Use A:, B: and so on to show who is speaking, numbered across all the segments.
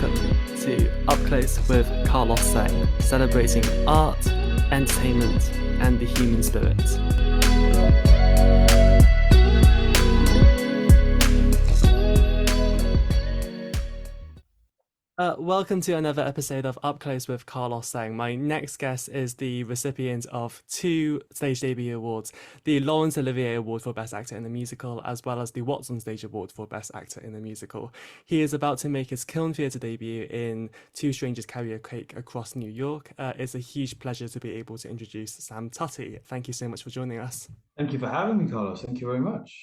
A: welcome to Up Close with Carlos Sang, celebrating art, entertainment, and the human spirit. Welcome to another episode of Up Close with Carlos Sang. My next guest is the recipient of 2 Stage Debut Awards, the Laurence Olivier Award for Best Actor in a Musical, as well as the What's on Stage Award for Best Actor in a Musical. He is about to make his Kiln Theatre debut in Two Strangers Carry a Cake Across New York. It's a huge pleasure to be able to introduce Sam Tutty. Thank you so much for joining us.
B: Thank you for having me, Carlos. Thank you very much.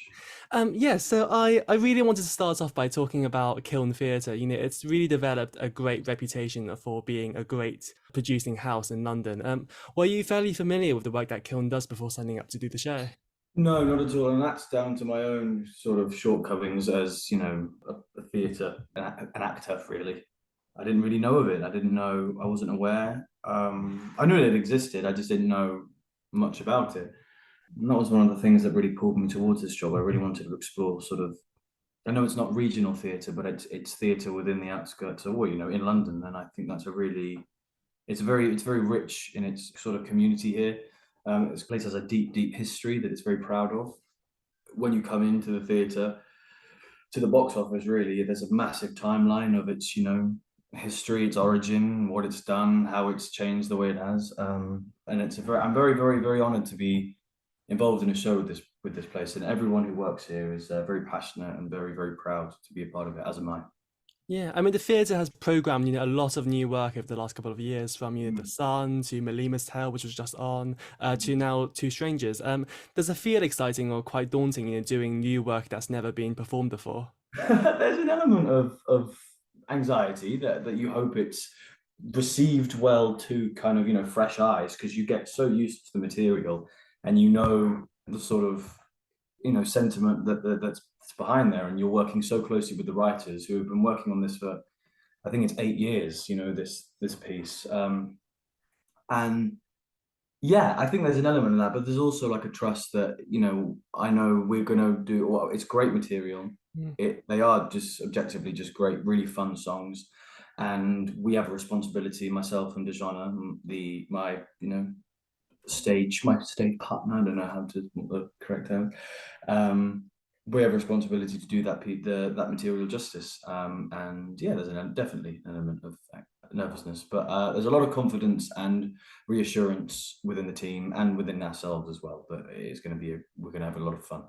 A: So I really wanted to start off by talking about Kiln Theatre. You know, it's really developed a great reputation for being a great producing house in London. Were you fairly familiar with the work that Kiln does before signing up to do the show?
B: No, not at all. And that's down to my own sort of shortcomings as, a theatre, an actor, really. I didn't really know of it. I wasn't aware. I knew it existed. I just didn't know much about it. And that was one of the things that really pulled me towards this job. I really wanted to explore I know it's not regional theatre, but it's theatre within the outskirts of, in London. And I think that's it's very rich in its sort of community here. This place has a deep history that it's very proud of. When you come into the theatre, to the box office, really, there's a massive timeline of its, history, its origin, what it's done, how it's changed the way it has. And I'm very honoured to be involved in a show with this place, and everyone who works here is very passionate and very proud to be a part of it, as am I.
A: Yeah, I mean, the theatre has programmed, a lot of new work over the last couple of years, from, The Sun to Malima's Tale, which was just on, to now Two Strangers. Does it feel exciting or quite daunting, doing new work that's never been performed before?
B: There's an element of anxiety that you hope it's received well to kind of, fresh eyes, because you get so used to the material and the sort of, sentiment that's behind there, and you're working so closely with the writers who have been working on this for, I think it's 8 years, this piece. And yeah, I think there's an element of that, but there's also like a trust that, I know we're going to do, well, it's great material. They are just objectively just great, really fun songs. And we have a responsibility, myself and Dejana, my stage partner, I don't know how to what the correct term. We have a responsibility to do that material justice. And yeah, there's definitely an element of nervousness, but there's a lot of confidence and reassurance within the team and within ourselves as well. But we're going to have a lot of fun.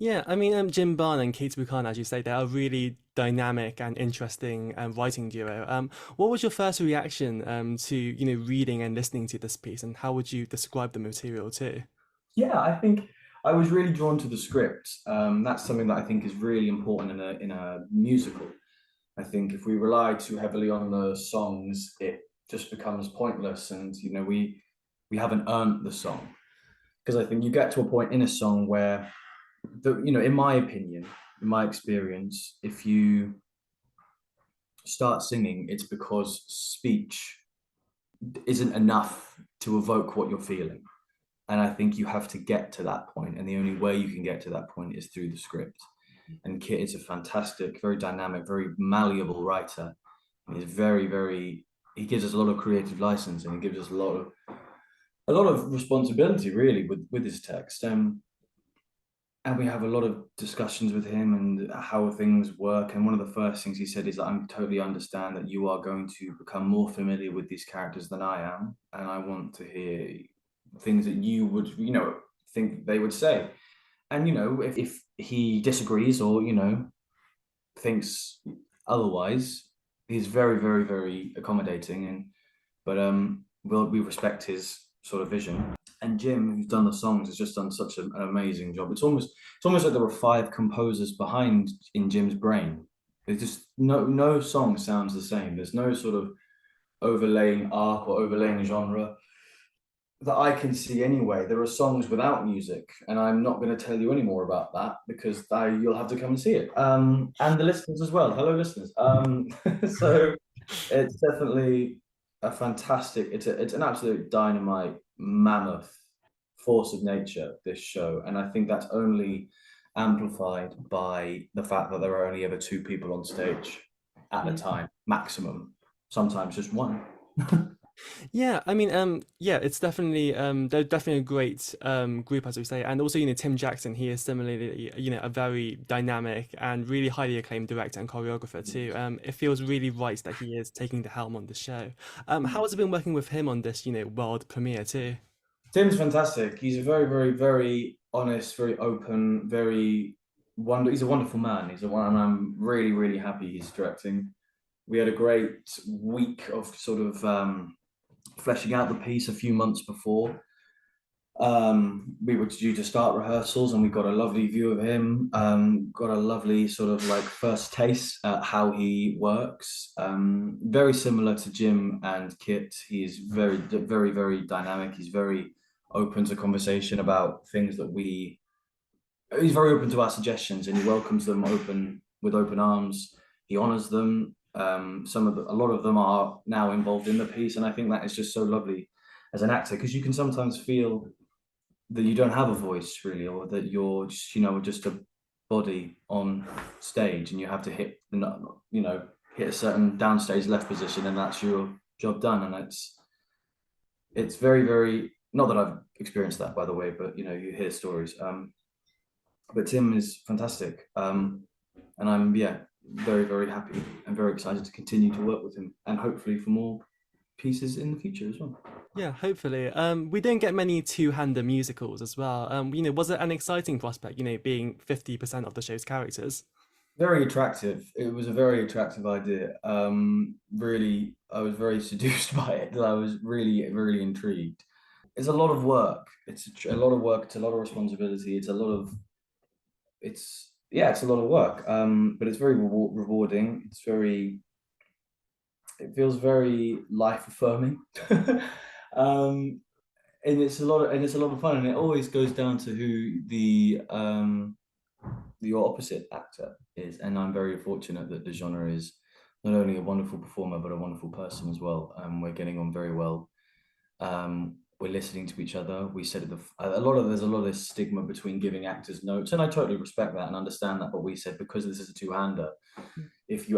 A: Yeah, I mean, Jim Barne and Kit Buchan, as you say, they are really dynamic and interesting writing duo. What was your first reaction to, reading and listening to this piece, and how would you describe the material too?
B: Yeah, I think I was really drawn to the script. That's something that I think is really important in a musical. I think if we rely too heavily on the songs, it just becomes pointless, and we haven't earned the song. Because I think you get to a point in a song where in my opinion, in my experience, if you start singing, it's because speech isn't enough to evoke what you're feeling. And I think you have to get to that point, and the only way you can get to that point is through the script. And Kit is a fantastic, very dynamic, very malleable writer. And he gives us a lot of creative license, and he gives us a lot of responsibility, really, with his text. And we have a lot of discussions with him and how things work. And one of the first things he said is that I totally understand that you are going to become more familiar with these characters than I am. And I want to hear things that you would, think they would say. And, if he disagrees or, thinks otherwise, he's very accommodating. But we respect his sort of vision. And Jim, who's done the songs, has just done such an amazing job. It's almost like there were 5 composers behind in Jim's brain. There's just no song sounds the same. There's no sort of overlaying arc or overlaying genre that I can see anyway. There are songs without music, and I'm not going to tell you any more about that because you'll have to come and see it. And the listeners as well. Hello, listeners. So it's definitely a fantastic. It's an absolute dynamite, mammoth force of nature, this show, and I think that's only amplified by the fact that there are only ever 2 people on stage. at a time, maximum, sometimes just one.
A: Yeah, I mean, yeah, it's definitely they're definitely a great group, as we say, and also Tim Jackson. He is similarly a very dynamic and really highly acclaimed director and choreographer too. It feels really right that he is taking the helm on the show. How has it been working with him on this world premiere too?
B: Tim's fantastic. He's a very, very, very honest, very open, He's a wonderful man. And I'm really, really happy he's directing. We had a great week of sort of fleshing out the piece a few months before. We were due to start rehearsals, and we got a lovely view of him. Got a lovely sort of like first taste at how he works. Very similar to Jim and Kit. He's very, very, very dynamic. He's very open to conversation about things that he's very open to our suggestions, and he welcomes them with open arms. He honors them. A lot of them are now involved in the piece, and I think that is just so lovely as an actor, because you can sometimes feel that you don't have a voice really, or that you're just just a body on stage, and you have to hit a certain downstage left position, and that's your job done. And it's very, very, not that I've experienced that, by the way, but you hear stories. But Tim is fantastic, and I'm very, very happy and very excited to continue to work with him, and hopefully for more pieces in the future as well.
A: Yeah, hopefully. We don't get many two-hander musicals as well. Was it an exciting prospect, being 50% of the show's characters?
B: Very attractive. It was a very attractive idea. Really, I was very seduced by it. I was really, really intrigued. It's a lot of work. It's a lot of work. It's a lot of responsibility. It's a lot of work. But it's very rewarding. It feels very life affirming. And it's a lot of fun, and it always goes down to who your opposite actor is. And I'm very fortunate that DeJohn is not only a wonderful performer but a wonderful person as well. We're getting on very well. We're listening to each other. We said there's a lot of stigma between giving actors notes, and I totally respect that and understand that. But we said, because this is a two-hander, if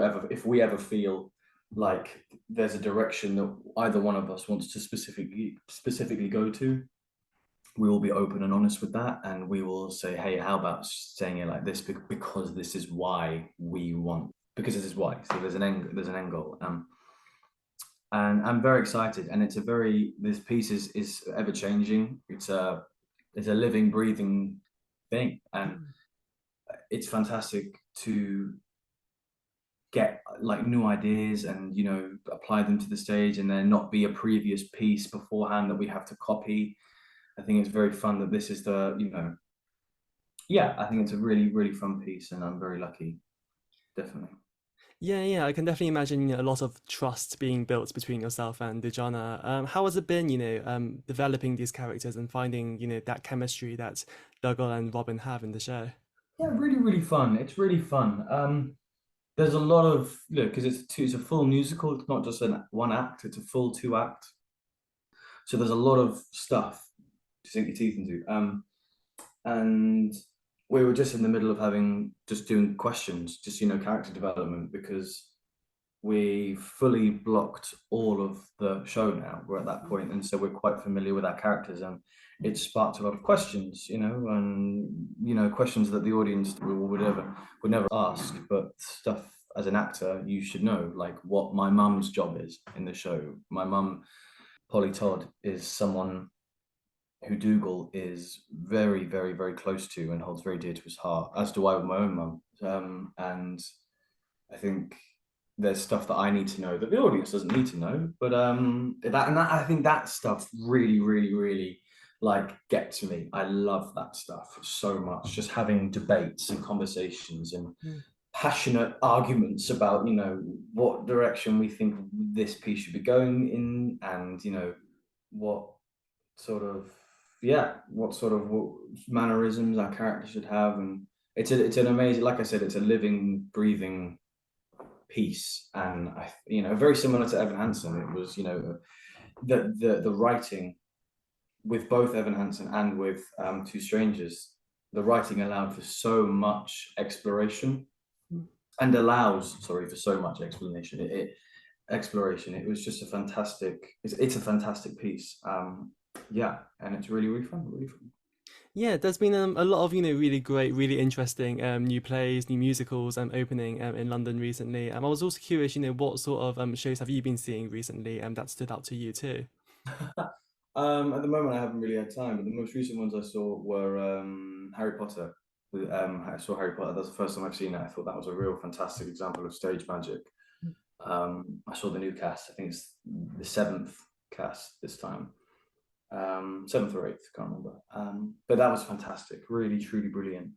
B: we ever feel like there's a direction that either one of us wants to specifically go to, we will be open and honest with that, and we will say, hey, how about saying it like this, because this is why we want, because this is why. So there's an end goal. And I'm very excited, and this piece is ever changing. It's a living, breathing thing, and it's fantastic to get like new ideas and apply them to the stage, and then not be a previous piece beforehand that we have to copy. I think it's very fun that this is I think it's a really, really fun piece, and I'm very lucky, definitely.
A: Yeah, I can definitely imagine a lot of trust being built between yourself and Dejana. How has it been, developing these characters and finding, that chemistry that Dougal and Robin have in the show?
B: Yeah, really, really fun. It's really fun. There's a lot of because it's a full musical. It's not just one act. It's a full two act. So there's a lot of stuff to sink your teeth into. And we were just in the middle of doing questions, character development, because we fully blocked all of the show now. We're at that point, and so we're quite familiar with our characters, and it sparked a lot of questions, and questions that the audience would never ask, but stuff as an actor you should know, like what my mum's job is in the show. My mum, Polly Todd, is someone who Dougal is very, very, very close to and holds very dear to his heart, as do I with my own mum. And I think there's stuff that I need to know that the audience doesn't need to know. But I think that stuff really, really, really gets me. I love that stuff so much. Just having debates and conversations and passionate arguments about what direction we think this piece should be going in, and what sort of mannerisms our character should have. And it's an amazing, like I said, it's a living, breathing piece, and very similar to Evan Hansen. It was the writing with both Evan Hansen and with Two Strangers. The writing allowed for so much exploration, and allows, sorry, for so much explanation. Exploration. It was just a fantastic. It's a fantastic piece. Yeah, and it's really really fun. Really fun.
A: Yeah, there's been a lot of really great, really interesting new plays, new musicals opening in London recently. I was also curious, what sort of shows have you been seeing recently that stood out to you too?
B: At the moment, I haven't really had time, but the most recent ones I saw were Harry Potter. I saw Harry Potter. That's the first time I've seen it. I thought that was a real fantastic example of stage magic. I saw the new cast. I think it's the seventh cast this time, seventh or eighth, can't remember. But that was fantastic. Really, truly brilliant.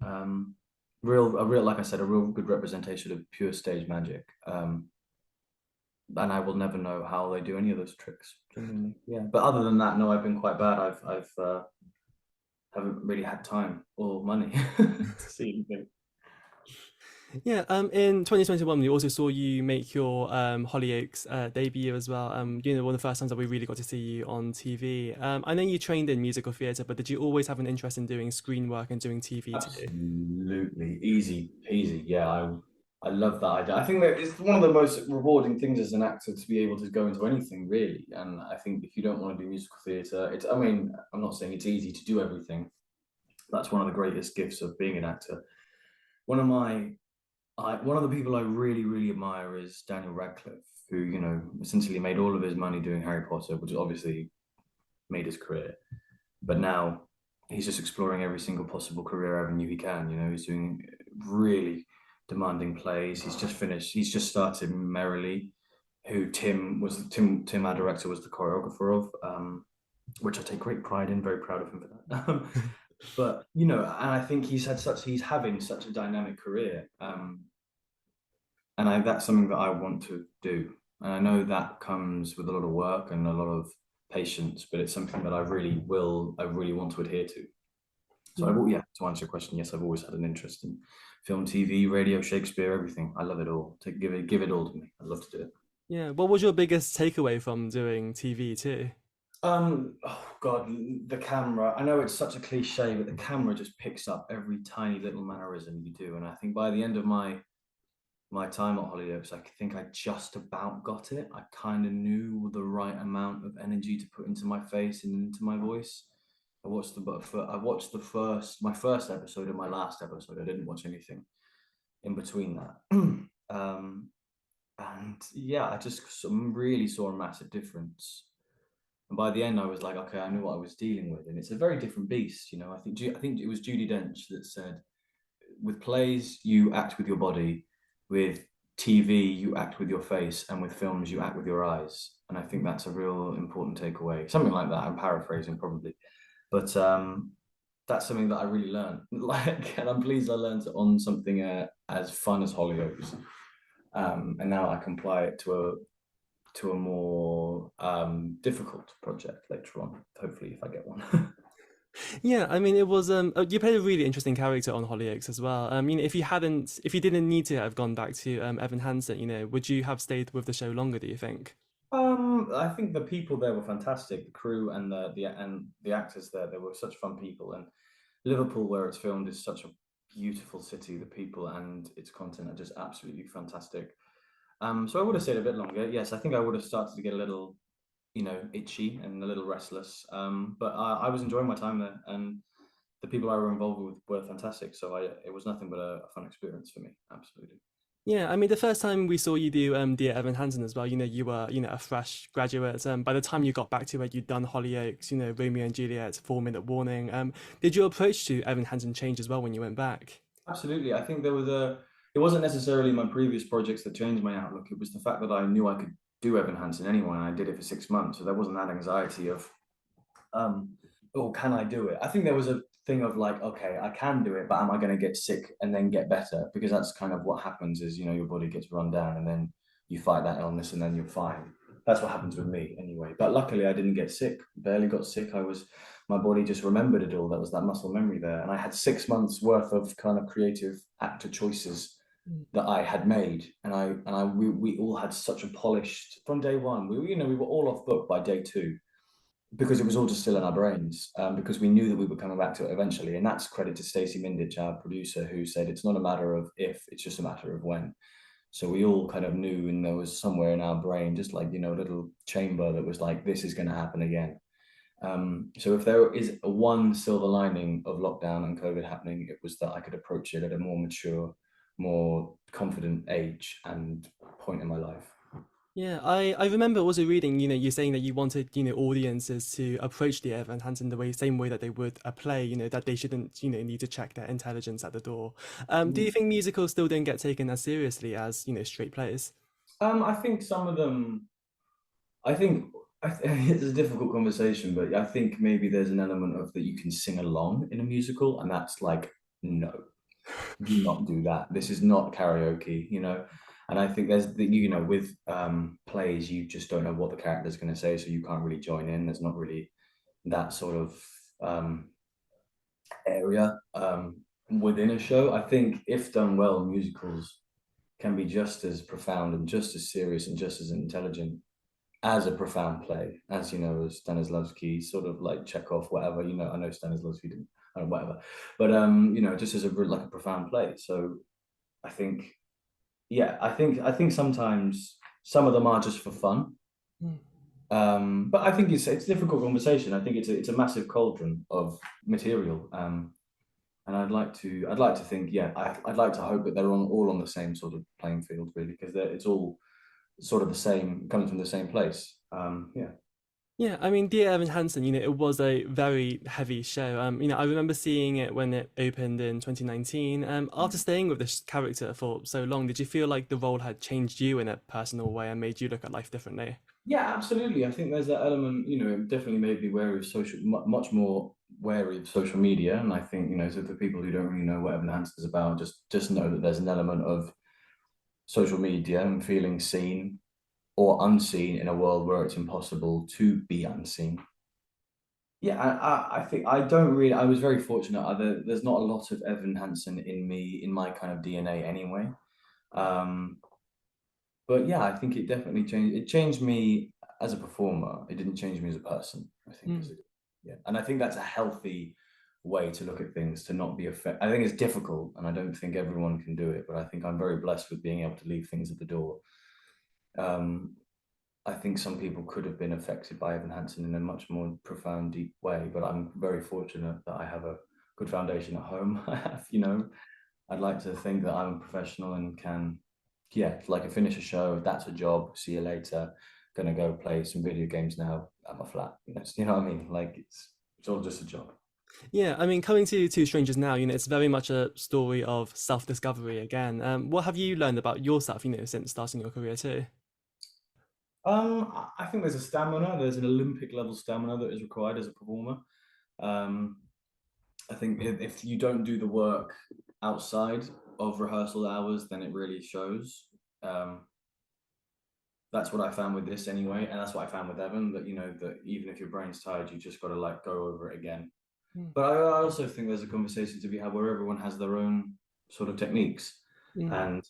B: Real, like I said, a real good representation of pure stage magic. And I will never know how they do any of those tricks. Genuinely, yeah. But other than that, no, I've been quite bad. I've haven't really had time or money to see anything.
A: Yeah, in 2021, we also saw you make your Hollyoaks debut as well. One of the first times that we really got to see you on TV. I know you trained in musical theatre, but did you always have an interest in doing screen work and doing TV too?
B: Absolutely easy peasy. Yeah, I love that idea. I think that it's one of the most rewarding things as an actor to be able to go into anything really. And I think if you don't want to do musical theatre, it's. I mean, I'm not saying it's easy to do everything. That's one of the greatest gifts of being an actor. One of my one of the people I really, really admire is Daniel Radcliffe, who, essentially made all of his money doing Harry Potter, which obviously made his career. But now he's just exploring every single possible career avenue he can. He's doing really demanding plays. He's just started Merrily, who Tim, our director, was the choreographer of, which I take great pride in, very proud of him for that. But and I think he's having such a dynamic career, and that's something that I want to do. And I know that comes with a lot of work and a lot of patience, but it's something that I really want to adhere to. So to answer your question, yes, I've always had an interest in film, TV, radio, Shakespeare, everything. I love it all. Give it all to me. I'd love to do it.
A: Yeah, what was your biggest takeaway from doing TV too?
B: Oh God, the camera. I know it's such a cliche, but the camera just picks up every tiny little mannerism you do. And I think by the end of my time at Hollyoaks, I think I just about got it. I kind of knew the right amount of energy to put into my face and into my voice. I watched my first episode and my last episode. I didn't watch anything in between that. And yeah, I just really saw a massive difference. And by the end, I was like, okay, I knew what I was dealing with, and it's a very different beast. I think it was Judi Dench that said, with plays you act with your body, with TV you act with your face, and with films you act with your eyes. And I think that's a real important takeaway. Something like that. I'm paraphrasing probably, but that's something that I really learned. And I'm pleased I learned it on something as fun as Hollyoaks. And now I can apply it to a more difficult project later on, hopefully, if I get one.
A: Yeah, I mean, it was you played a really interesting character on Hollyoaks as well. If you didn't need to have gone back to Evan Hansen, would you have stayed with the show longer, do you think?
B: I think the people there were fantastic, the crew and the actors there. They were such fun people, and Liverpool, where it's filmed, is such a beautiful city. The people and its content are just absolutely fantastic. So I would have stayed a bit longer. Yes, I think I would have started to get a little, itchy and a little restless. But I was enjoying my time there, and the people I were involved with were fantastic. So it was nothing but a fun experience for me. Absolutely.
A: Yeah, I mean, the first time we saw you do Dear Evan Hansen as well, you were, a fresh graduate. By the time you got back to it, you'd done Hollyoaks, Romeo and Juliet, 4 Minute Warning. Did your approach to Evan Hansen change as well when you went back?
B: Absolutely. I think it wasn't necessarily my previous projects that changed my outlook. It was the fact that I knew I could do Evan Hansen anyway, and I did it for 6 months. So there wasn't that anxiety of, oh, can I do it? I think there was a thing of like, okay, I can do it, but am I going to get sick and then get better? Because that's kind of what happens is, your body gets run down and then you fight that illness and then you're fine. That's what happens with me anyway. But luckily I didn't get sick, barely got sick. My body just remembered it all. That was that muscle memory there. And I had 6 months worth of kind of creative actor choices that I had made. We all had such a polished from day one. We were all off book by day two. because it was all just still in our brains, because we knew that we were coming back to it eventually. And that's credit to Stacey Mindich, our producer, who said it's not a matter of if, it's just a matter of when. So we all kind of knew, and there was somewhere in our brain, just like, a little chamber that was like, this is going to happen again. So if there is one silver lining of lockdown and COVID happening, it was that I could approach it at a more mature, more confident age and point in my life.
A: Yeah, I remember also reading, you saying that you wanted, audiences to approach the Evan Hansen the same way that they would a play, that they shouldn't, need to check their intelligence at the door. Do you think musicals still don't get taken as seriously as, straight plays?
B: I think some of them, I think, it's a difficult conversation, but I think maybe there's an element of that you can sing along in a musical, and that's like, no, do not do that. This is not karaoke. And I think there's with plays, you just don't know what the character's going to say, so you can't really join in. There's not really that sort of area within a show. I think if done well, musicals can be just as profound and just as serious and just as intelligent as a profound play, as as Stanislavski, sort of like Chekhov, whatever. I know Stanislavski didn't, whatever, but just as like a profound play. So I think, yeah, I think sometimes some of them are just for fun. But I think it's a difficult conversation. I think it's a massive cauldron of material. And I'd like to think, yeah, I'd like to hope that they're all on the same sort of playing field, really, because it's all sort of the same, coming from the same place. Yeah.
A: Yeah, I mean, Dear Evan Hansen, it was a very heavy show. I remember seeing it when it opened in 2019. After staying with this character for so long, did you feel like the role had changed you in a personal way and made you look at life differently?
B: Yeah, absolutely. I think there's that element, it definitely made me wary of much more wary of social media. And I think, so for people who don't really know what Evan Hansen is about, just know that there's an element of social media and feeling seen or unseen in a world where it's impossible to be unseen. Yeah, I think I don't really. I was very fortunate. There's not a lot of Evan Hansen in me, in my kind of DNA anyway. Um, but yeah, I think it definitely changed. It changed me as a performer. It didn't change me as a person. I think
A: Mm.
B: yeah, and I think that's a healthy way to look at things. To not be affected. I think it's difficult, and I don't think everyone can do it. But I think I'm very blessed with being able to leave things at the door. Um, I think some people could have been affected by Evan Hansen in a much more profound, deep way, but I'm very fortunate that I have a good foundation at home. I have, I'd like to think that I'm a professional and can, yeah, like I finish a show, that's a job, see you later, gonna go play some video games now at my flat. You know what I mean? Like it's all just a job.
A: Yeah, I mean, coming to Two Strangers now, it's very much a story of self-discovery again. What have you learned about yourself, since starting your career too?
B: I think there's a stamina, there's an Olympic level stamina that is required as a performer. Um, I think if you don't do the work outside of rehearsal hours, then it really shows. Um, that's what I found with this anyway, and that's what I found with Evan. That that even if your brain's tired, you just got to like go over it again.
A: Mm.
B: But I also think there's a conversation to be had where everyone has their own sort of techniques,
A: Mm.
B: and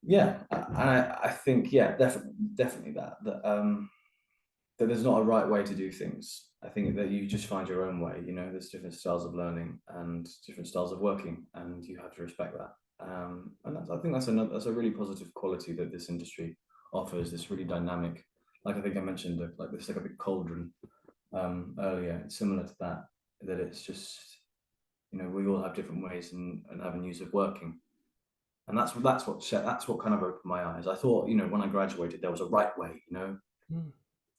B: yeah, I think yeah, definitely that there's not a right way to do things. I think that you just find your own way. There's different styles of learning and different styles of working, and you have to respect that. And I think that's a really positive quality that this industry offers. This really dynamic, like I think I mentioned, like this like a big cauldron earlier. It's similar to that. That it's just we all have different ways and avenues of working, and that's what kind of opened my eyes. I thought when I graduated there was a right way.
A: Mm.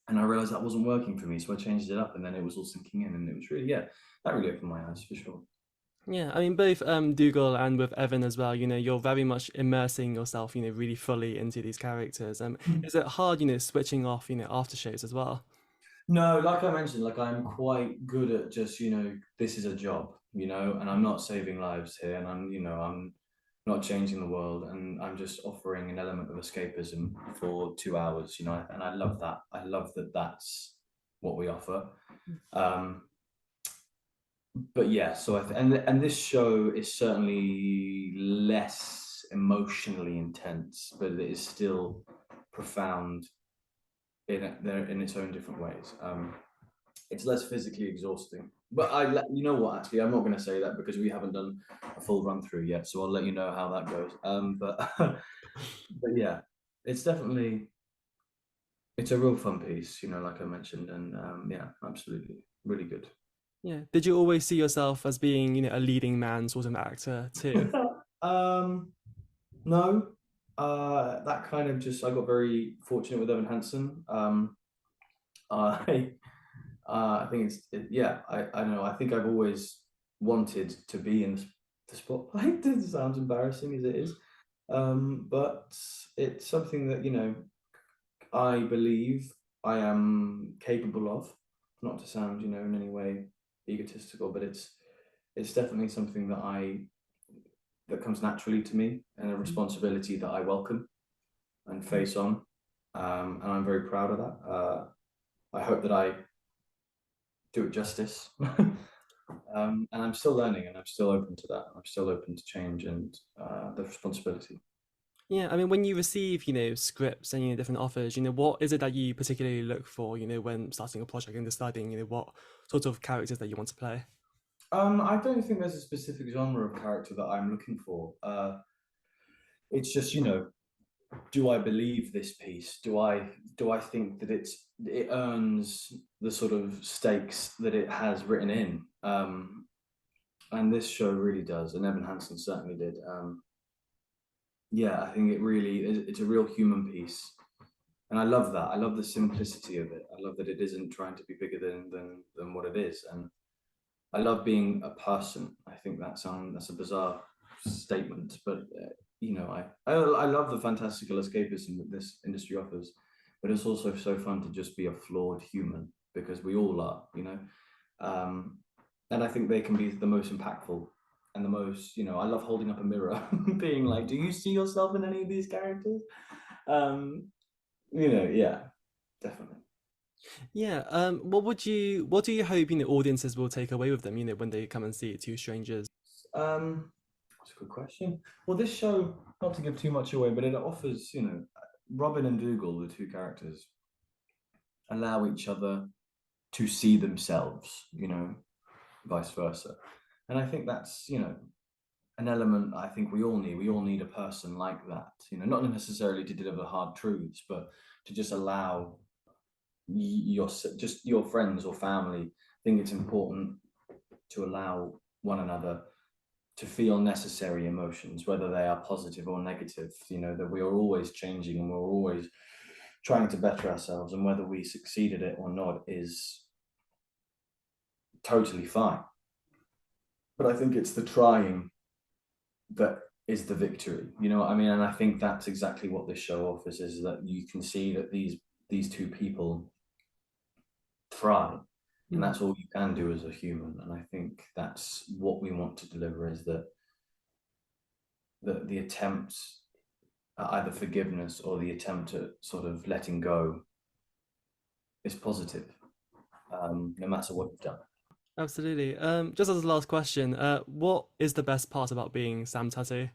B: And I realized that wasn't working for me, so I changed it up, and then it was all sinking in, and it was really, yeah, that really opened my eyes for sure.
A: Yeah, I mean, both Dougal and with Evan as well, you're very much immersing yourself, really fully into these characters. Is it hard, switching off, after shows as well?
B: No, like I mentioned, like I'm quite good at just this is a job, and I'm not saving lives here, and I'm not changing the world, and I'm just offering an element of escapism for 2 hours, and I love that. I love that that's what we offer. Um, but yeah, so and this show is certainly less emotionally intense, but it is still profound in its own different ways. It's less physically exhausting. But you know what? Actually, I'm not going to say that because we haven't done a full run through yet. So I'll let you know how that goes. But yeah, it's definitely it's a real fun piece. You know, like I mentioned, and yeah, absolutely, really good.
A: Yeah. Did you always see yourself as being, a leading man sort of actor too?
B: um, no, that kind of just I got very fortunate with Evan Hansen. I I think yeah, I don't know. I think I've always wanted to be in the spotlight. It sounds embarrassing as it is, but it's something that I believe I am capable of. Not to sound in any way egotistical, but it's definitely something that comes naturally to me, and a responsibility that I welcome and face on, and I'm very proud of that. I hope that I do it justice. And I'm still learning, and I'm still open to that. I'm still open to change and the responsibility.
A: Yeah, I mean, when you receive, scripts and different offers, what is it that you particularly look for, when starting a project and deciding, what sort of characters that you want to play?
B: I don't think there's a specific genre of character that I'm looking for. It's just do I believe this piece? Do I think that it earns the sort of stakes that it has written in? And this show really does, and Evan Hansen certainly did. Yeah, I think it's a real human piece, and I love that. I love the simplicity of it. I love that it isn't trying to be bigger than what it is, and I love being a person. I think that's a bizarre statement, but I love the fantastical escapism that this industry offers, but it's also so fun to just be a flawed human, because we all are. Um, and I think they can be the most impactful and the most. I love holding up a mirror, being like, "Do you see yourself in any of these characters?" Um, yeah, definitely.
A: Yeah, what do you hope, audiences will take away with them, when they come and see Two Strangers?
B: That's a good question. Well, this show, not to give too much away, but it offers, Robin and Dougal, the two characters, allow each other to see themselves, vice versa. And I think that's, an element I think we all need. We all need a person like that, not necessarily to deliver hard truths, but to just allow your friends or family. I think it's important to allow one another to feel necessary emotions, whether they are positive or negative, that we are always changing and we're always trying to better ourselves, and whether we succeed at it or not is totally fine. But I think it's the trying that is the victory. You know what I mean? And I think that's exactly what this show offers, is that you can see that these two people thrive, and that's all you can do as a human. And I think that's what we want to deliver, is that the attempt at either forgiveness or the attempt at sort of letting go is positive, no matter what you've done.
A: Absolutely. Just as a last question, what is the best part about being Sam Tutty?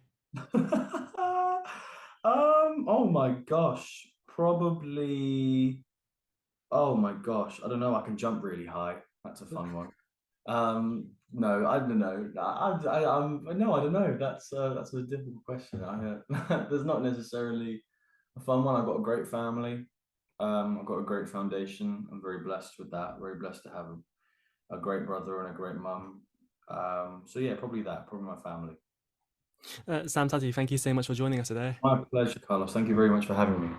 B: Oh my gosh, probably. Oh my gosh, I don't know. I can jump really high. That's a fun one. No, I don't know. No, I don't know. That's a difficult question. There's not necessarily a fun one. I've got a great family. I've got a great foundation. I'm very blessed with that. Very blessed to have a great brother and a great mum. So yeah, probably that. Probably my family.
A: Sam Tutty, thank you so much for joining us today.
B: My pleasure, Carlos. Thank you very much for having me.